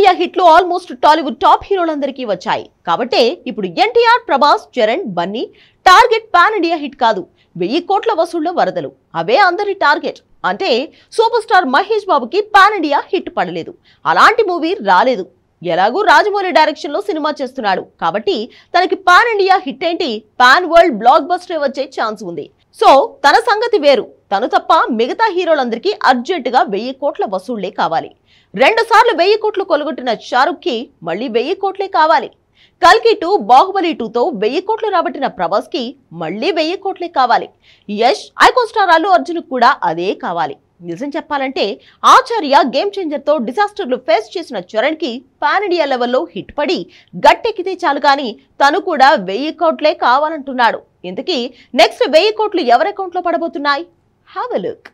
India హిట్లు almost Tollywood top హీరోలందరికీ వచ్చాయి. కాబట్టే ఇప్పుడు NTR, Prabhas, Charan, Bunny target pan India hit కాదు, 1000 కోట్ల వసూళ్ల వరదలు. అవే అందరి టార్గెట్. అంటే సూపర్ స్టార్ మహేష్ బాబుకి పాన్ ఇండియా హిట్ పడలేదు, అలాంటి మూవీ రాలేదు. ఎలాగూ రాజమౌళి డైరెక్షన్ లో సినిమా చేస్తున్నాడు కాబట్టి తనకి పాన్ ఇండియా హిట్ ఏంటి, పాన్ వరల్డ్ బ్లాక్ బస్టర్ వచ్చే ఛాన్స్ ఉంది. సో తన సంగతి వేరు. తను తప్ప మిగతా హీరోలందరికీ అర్జెంటుగా 1000 కోట్ల వసూళ్లే కావాలి. 2 సార్లు 1000 కోట్లు కొలగొట్టిన షారుఖ్ కి మళ్ళీ 1000 కోట్లే కావాలి. కల్కి 2, బాహుబలి 2తో 1000 కోట్లు రాబట్టిన ప్రభాస్ కి మళ్ళీ 1000 కోట్లే కావాలి. యష్, ఐకాన్ స్టార్ అల్లు అర్జున్ కూడా అదే కావాలి. నిజం చెప్పాలంటే ఆచార్య, గేమ్ చేంజర్ తో డిజాస్టర్లు ఫేస్ చేసిన చరణ్ కి పాన్ ఇండియా లెవెల్లో హిట్ పడి గట్టెక్కితే చాలు కానీ తను కూడా 1000 కోట్లే కావాలంటున్నాడు. ఇంతకీ నెక్స్ట్ 1000 కోట్లు ఎవరి అకౌంట్ లో పడబోతున్నాయి? Have a look.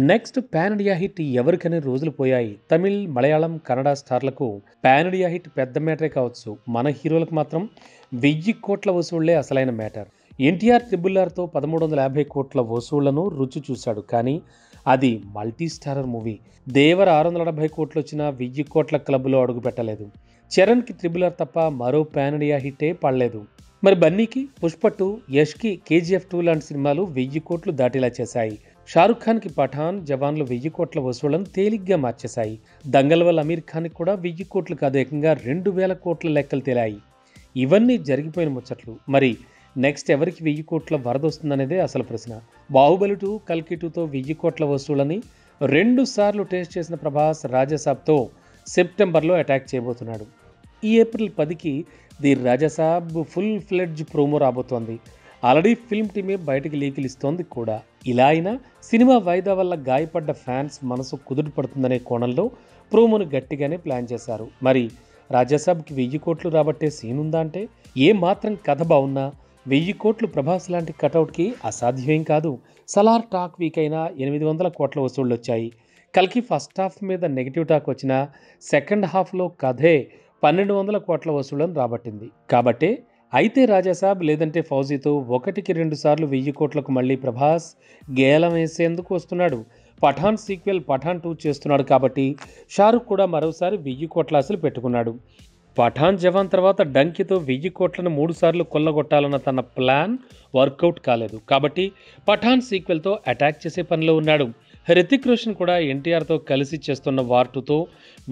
Next pan India hit ఎవరికనే రోజులు పోయాయి. తమిళ్, మలయాళం, కన్నడ స్టార్లకు పాన్ ఇండియా హిట్ పెద్ద మ్యాటరే కావచ్చు. మన హీరోలకు మాత్రం 1000 కోట్ల వసూళ్లే అసలైన మ్యాటర్. ఎన్టీఆర్ RRRతో 1350 కోట్ల వసూళ్లను రుచి చూశాడు. కానీ అది మల్టీ స్టారర్ మూవీ. దేవర 670 కోట్లు వచ్చినా 1000 కోట్ల క్లబ్లో అడుగుపెట్టలేదు. చరణ్కి RRR తప్ప మరో పాన్ ఇండియా హిట్టే పడలేదు. మరి బన్నీకి పుష్ప 2, యష్కి KGF 2 లాంటి సినిమాలు 1000 కోట్లు దాటిలా చేశాయి. షారుఖ్ ఖాన్కి పఠాన్, జవాన్లు 1000 కోట్ల వసూళ్లను తేలిగ్గా మార్చేశాయి. దంగల్ వల్ల అమీర్ ఖాన్కి కూడా 1000 కోట్లు కాదు, ఏకంగా 2000 కోట్ల లెక్కలు తేలాయి. ఇవన్నీ జరిగిపోయిన ముచ్చట్లు. మరి నెక్స్ట్ ఎవరికి 1000 కోట్ల వరద వస్తుందనేదే అసలు ప్రశ్న. బాహుబలి 2, కల్కి 2తో 1000 కోట్ల వసూళ్లని 2 సార్లు టేస్ట్ చేసిన ప్రభాస్ రాజాసాబ్తో సెప్టెంబర్లో అటాక్ చేయబోతున్నాడు. ఈ ఏప్రిల్ 10కి the Rajasaab full fledged promo రాబోతోంది. ఆల్రెడీ ఫిల్మ్ టీమే బయటకు లీకులు ఇస్తోంది కూడా. ఇలా అయినా సినిమా వాయిదా వల్ల గాయపడ్డ ఫ్యాన్స్ మనసు కుదుట పడుతుందనే కోణంలో ప్రోమోను గట్టిగానే ప్లాన్ చేశారు. మరి రాజాసాబ్కి 1000 కోట్లు రాబట్టే సీన్ ఉందా అంటే ఏ మాత్రం కథ బాగున్నా 1000 కోట్లు ప్రభాస్ లాంటి కటౌట్కి అసాధ్యమేం కాదు. సలార్ టాక్ వీక్ అయినా 800 కోట్ల వసూళ్లు వచ్చాయి. కల్కి ఫస్ట్ హాఫ్ మీద నెగిటివ్ టాక్ వచ్చినా సెకండ్ హాఫ్లో కథే 1200 కోట్ల వసూళ్లను రాబట్టింది. కాబట్టే అయితే రాజాసాబ్ లేదంటే ఫౌజీతో 1కి 2 సార్లు 1000 కోట్లకు మళ్ళీ ప్రభాస్ గేలం వేసేందుకు వస్తున్నాడు. పఠాన్ సీక్వెల్ పఠాన్ 2 చేస్తున్నాడు కాబట్టి షారుఖ్ కూడా మరోసారి 1000 కోట్ల ఆశలు పెట్టుకున్నాడు. పఠాన్, జవాన్ తర్వాత డంకితో 1000 కోట్లను 3 సార్లు కొల్లగొట్టాలన్న తన ప్లాన్ వర్కౌట్ కాలేదు. కాబట్టి పఠాన్ సీక్వెల్తో అటాక్ చేసే పనిలో ఉన్నాడు. హృతిక్ రోషన్ కూడా ఎన్టీఆర్తో కలిసి చేస్తున్న వార్ 2తో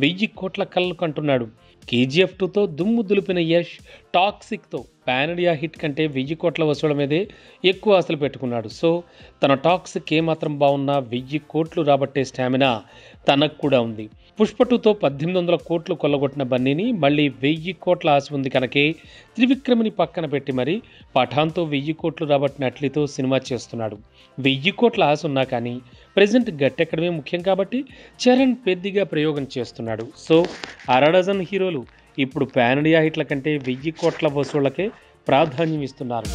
1000 కోట్ల కళ్ళు కంటున్నాడు. KGF 2తో దుమ్ము దులిపిన యష్ టాక్సిక్తో పాన్ ఇండియా హిట్ కంటే 1000 కోట్ల వసూళ్ల మీదే ఎక్కువ ఆశలు పెట్టుకున్నాడు. సో తన టాక్సిక్ ఏమాత్రం బాగున్నా 1000 కోట్లు రాబట్టే స్టామినా తనకు కూడా ఉంది. పుష్ప 2తో 1800 కోట్లు కొల్లగొట్టిన బన్నీని మళ్ళీ 1000 కోట్ల ఆశ ఉంది కనుకే త్రివిక్రమ్ని పక్కన పెట్టి మరి పఠాన్తో 1000 కోట్లు రాబట్టిన అట్లీతో సినిమా చేస్తున్నాడు. 1000 కోట్ల ఆశ ఉన్నా కానీ ప్రెజెంట్ గట్టెక్కడమే ముఖ్యం కాబట్టి చరణ్ పెద్దగా ప్రయోగం చేస్తున్నాడు. సో అరడజన్ హీరోలు ఇప్పుడు పాన్ ఇండియా హిట్ల కంటే 1000 కోట్ల వసూళ్లకే ప్రాధాన్యం ఇస్తున్నారు.